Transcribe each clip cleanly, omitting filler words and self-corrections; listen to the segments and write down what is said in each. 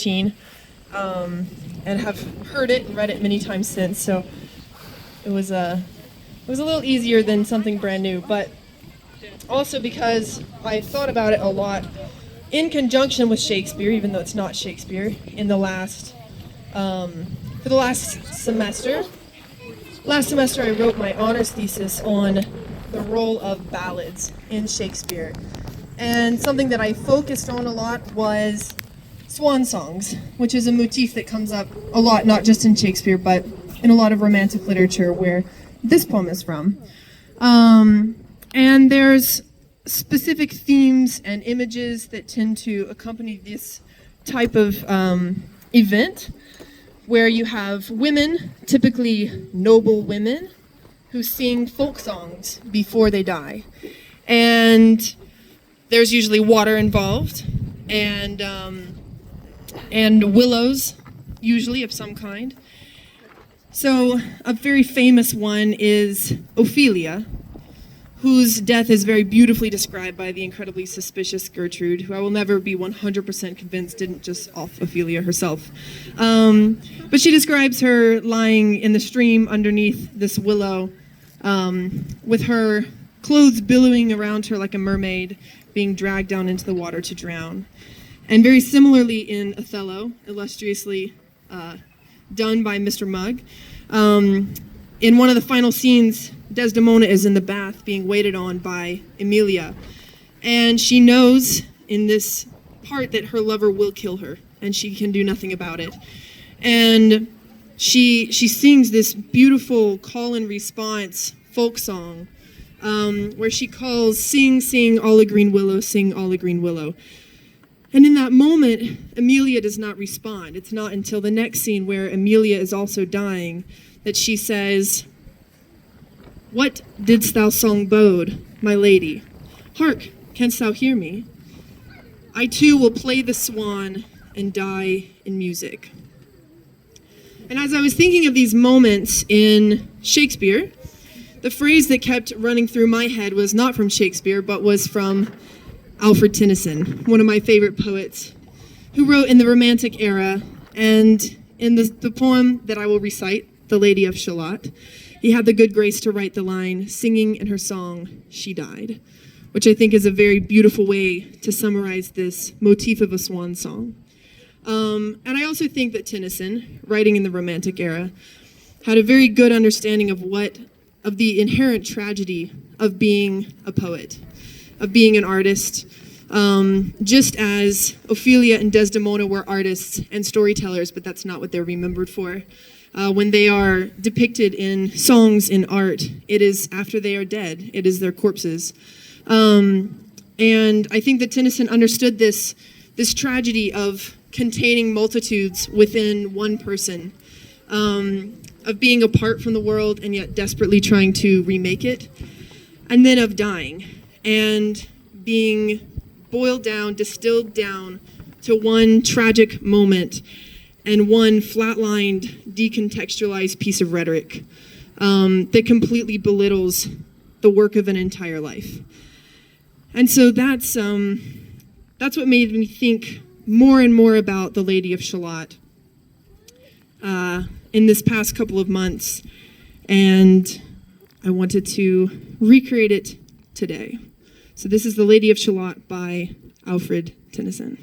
and have heard it and read it many times since. So it was a little easier than something brand new, but also because I thought about it a lot in conjunction with Shakespeare, even though it's not Shakespeare, in the last for the last semester. Last semester, I wrote my honors thesis on the role of ballads in Shakespeare. And something that I focused on a lot was swan songs, which is a motif that comes up a lot, not just in Shakespeare, but in a lot of romantic literature where this poem is from. And there's specific themes and images that tend to accompany this type of event, where you have women, typically noble women, who sing folk songs before they die. And there's usually water involved, and willows, usually of some kind. So a very famous one is Ophelia, whose death is very beautifully described by the incredibly suspicious Gertrude, who I will never be 100% convinced didn't just off Ophelia herself. But she describes her lying in the stream underneath this willow, with her clothes billowing around her like a mermaid, being dragged down into the water to drown. And very similarly in Othello, illustriously done by Mr. Mugg, in one of the final scenes, Desdemona is in the bath being waited on by Emilia. And she knows in this part that her lover will kill her, and she can do nothing about it. And she sings this beautiful call and response folk song, where she calls, "Sing, sing, all a green willow, sing, all a green willow." And in that moment, Emilia does not respond. It's not until the next scene where Emilia is also dying that she says, "What didst thou song bode, my lady? Hark, canst thou hear me? I too will play the swan and die in music." And as I was thinking of these moments in Shakespeare, the phrase that kept running through my head was not from Shakespeare, but was from Alfred Tennyson, one of my favorite poets, who wrote in the Romantic era. And in the poem that I will recite, The Lady of Shalott, he had the good grace to write the line, "Singing in her song, she died," which I think is a very beautiful way to summarize this motif of a swan song. And I also think that Tennyson, writing in the Romantic era, had a very good understanding of the inherent tragedy of being a poet, of being an artist, just as Ophelia and Desdemona were artists and storytellers, but that's not what they're remembered for. When they are depicted in songs in art, it is after they are dead. It is their corpses. And I think that Tennyson understood this tragedy of containing multitudes within one person, of being apart from the world and yet desperately trying to remake it, and then of dying and being boiled down, distilled down to one tragic moment and one flatlined, decontextualized piece of rhetoric that completely belittles the work of an entire life. And so that's what made me think more and more about The Lady of Shalott in this past couple of months, and I wanted to recreate it today. So this is The Lady of Shalott by Alfred Tennyson.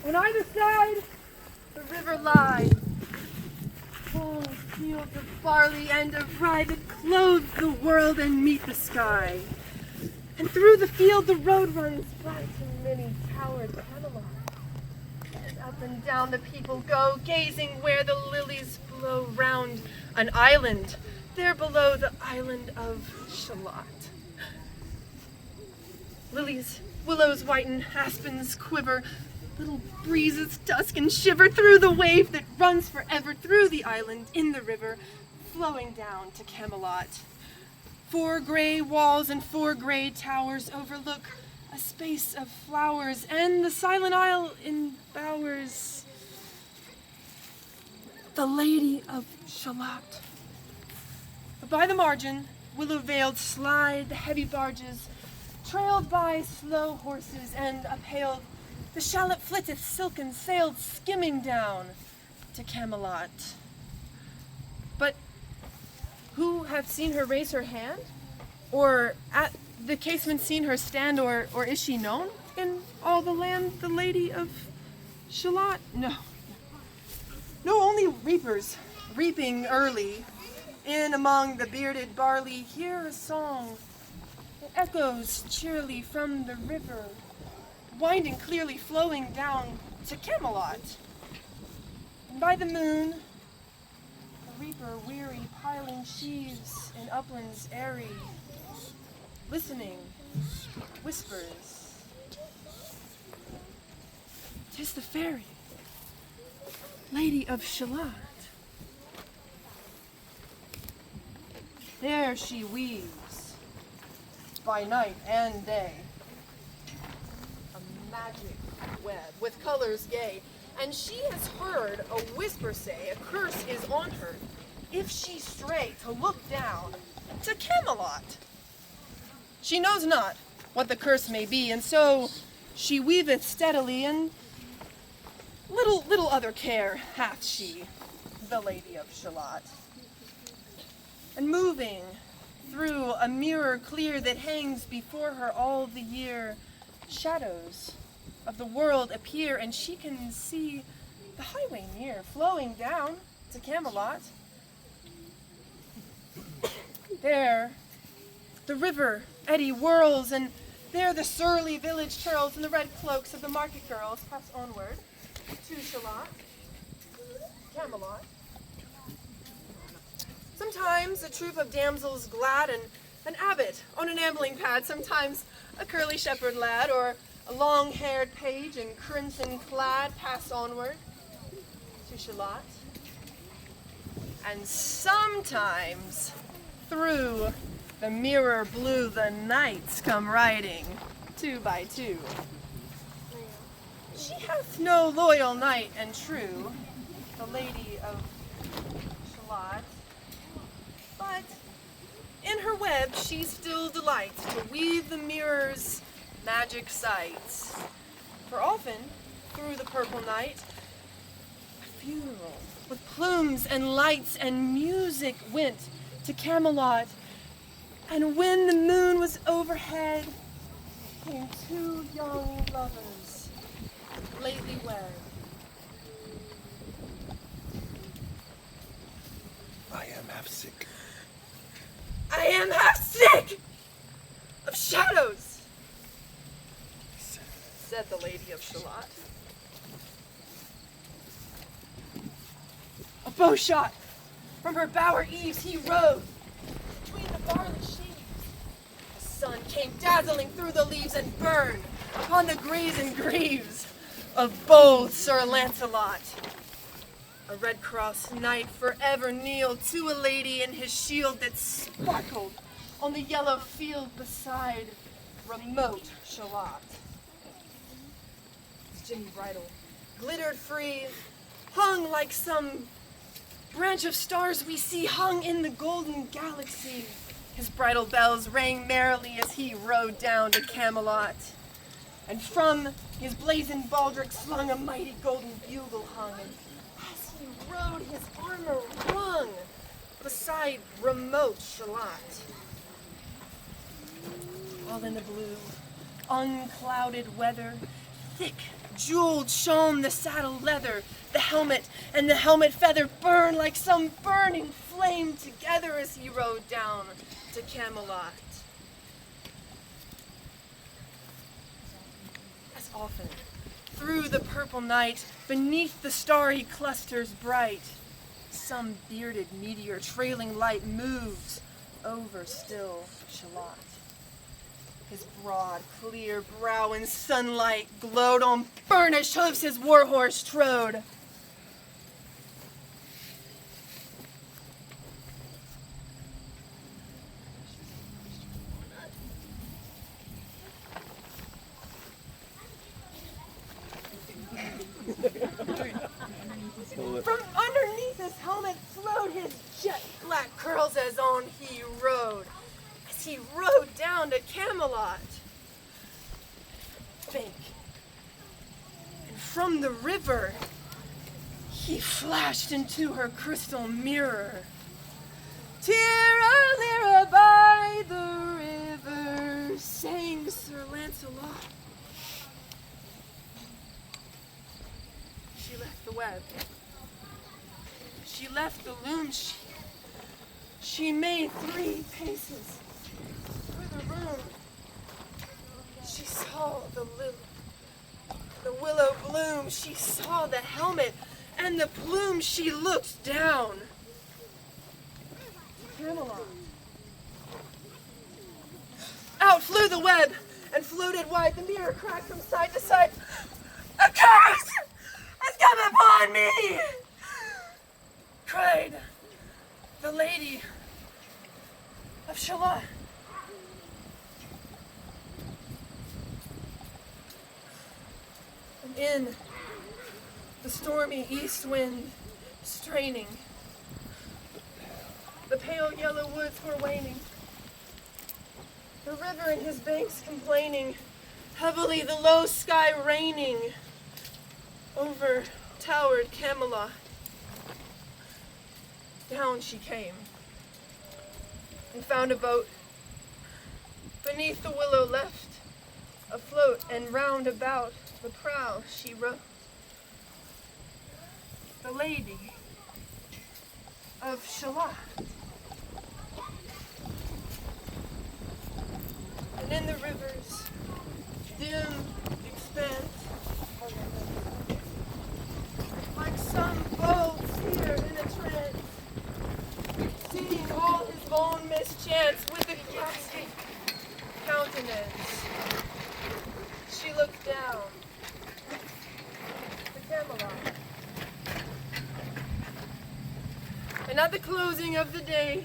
On either side, the river lies. Full fields of barley and of rye that clothe the world and meet the sky. And through the field the road runs back to many towered Camelot. And up and down the people go, gazing where the lilies blow round an island, there below the island of Shalott. Lilies, willows whiten, aspens quiver, little breezes dusk and shiver through the wave that runs forever through the island in the river, flowing down to Camelot. 4 gray walls and 4 gray towers overlook a space of flowers, and the silent isle in bowers. the Lady of Shalott. By the margin, willow-veiled slide the heavy barges, trailed by slow horses and uphale, the shallop flitteth silken sailed skimming down to Camelot. But who hath seen her raise her hand? Or at the casement seen her stand, or is she known in all the land, the Lady of Shalott? No. No, only reapers, reaping early, in among the bearded barley, hear a song that echoes cheerily from the river, winding clearly flowing down to Camelot. And by the moon, the reaper weary piling sheaves in uplands airy, listening, whispers, "'Tis the fairy, Lady of Shalott. There she weaves, by night and day, a magic web with colors gay, and she has heard a whisper say a curse is on her, if she stray to look down to Camelot. She knows not what the curse may be, and so she weaveth steadily, and little other care hath she, the Lady of Shalott. And moving through a mirror clear that hangs before her all the year, shadows of the world appear, and she can see the highway near, flowing down to Camelot. There, the river eddy whirls, and there the surly village churls, and the red cloaks of the market girls pass onward to Shalott, Camelot. Sometimes a troop of damsels glad, and an abbot on an ambling pad, sometimes a curly shepherd lad, or a long-haired page in crimson clad pass onward to Shalott. And sometimes through the mirror blue the knights come riding, 2 by 2. She hath no loyal knight and true, the Lady of Shalott, but in her web she still delights to weave the mirror's magic sights. For often, through the purple night, a funeral with plumes and lights and music went to Camelot, and when the moon was overhead, came 2 young lovers, lately wed. I am half sick. I am half sick of shadows, said the Lady of Shalott. A bow shot from her bower eaves he rode between the barley sheaves. The sun came dazzling through the leaves and burned upon the brazen greaves of bold Sir Lancelot. A Red Cross knight forever kneeled to a lady in his shield that sparkled on the yellow field beside remote Shalott. His gimmy bridle glittered free, hung like some branch of stars we see hung in the golden galaxy. His bridle bells rang merrily as he rode down to Camelot, and from his blazoned baldric slung a mighty golden bugle hung, and as he rode his armor rung beside remote Shalott. All in the blue, unclouded weather, thick jeweled shone the saddle leather, the helmet and the helmet feather burned like some burning flame together as he rode down to Camelot. As often, through the purple night, beneath the starry clusters bright, some bearded meteor trailing light moves over still Shalott. His broad, clear brow in sunlight glowed, on burnished hoofs his warhorse trode. From underneath his curls as on he rode, as he rode down to Camelot. Bank. And from the river, he flashed into her crystal mirror. Tira-lira by the river, sang Sir Lancelot. She left the web. She left the loom. She made 3 paces through the room. She saw the willow bloom. She saw the helmet and the plume. She looked down. Camelot. Out flew the web and floated wide. The mirror cracked from side to side. A curse has come upon me, cried the lady of Shalott. And in the stormy east wind straining, the pale yellow woods were waning, the river and his banks complaining, heavily the low sky raining over towered Camelot. Down she came and found a boat beneath the willow left afloat, and round about the prow she rode. The lady of Shalott. And in the river's dim expanse, like some bold seer in a trance, seeing all his bone mischance with a ghastly countenance, she looked down to Camelot. And at the closing of the day,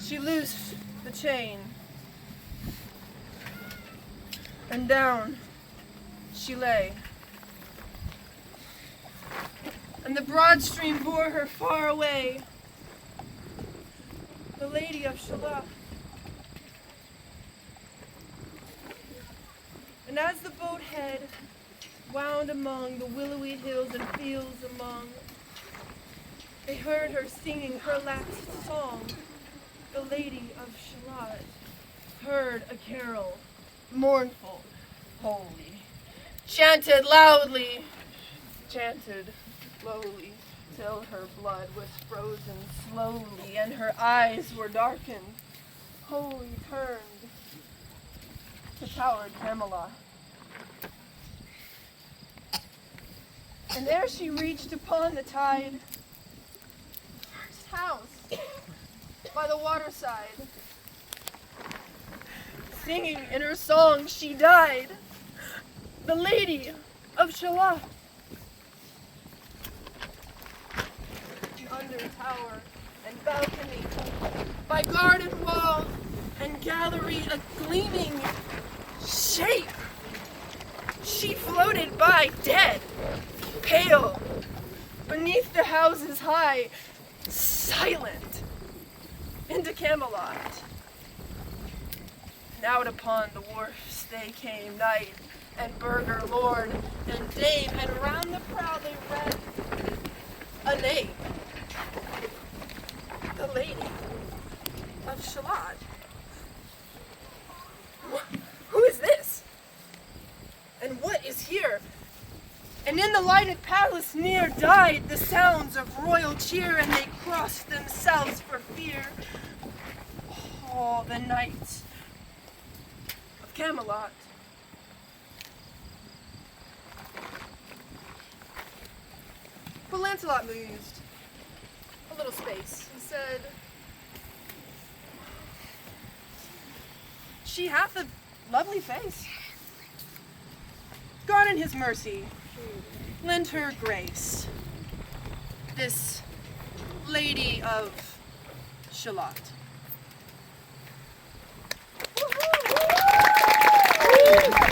she loosed the chain, and down she lay. And the broad stream bore her far away, the lady of Shalott. And as the boat head wound among the willowy hills and fields among, they heard her singing her last song. The lady of Shalott heard a carol, mournful, holy, chanted loudly, chanted slowly, till her blood was frozen slowly and her eyes were darkened, wholly turned to towered Camelot. And there she reached upon the tide, first house by the waterside. Singing in her song she died, the lady of Shalott. Under tower and balcony, by garden wall and gallery, a gleaming shape, she floated by dead, pale, beneath the houses high, silent, into Camelot. And out upon the wharfs they came, knight and burgher, lord and dame, and round the prow they read a name, the lady of Shalott. Who is this? And what is here? And in the lighted palace near died the sounds of royal cheer, and they crossed themselves for fear. All the knights of Camelot. But Lancelot mused a little space. He said, "She hath a lovely face. God in his mercy lend her grace, this lady of Shalott." Woo-hoo!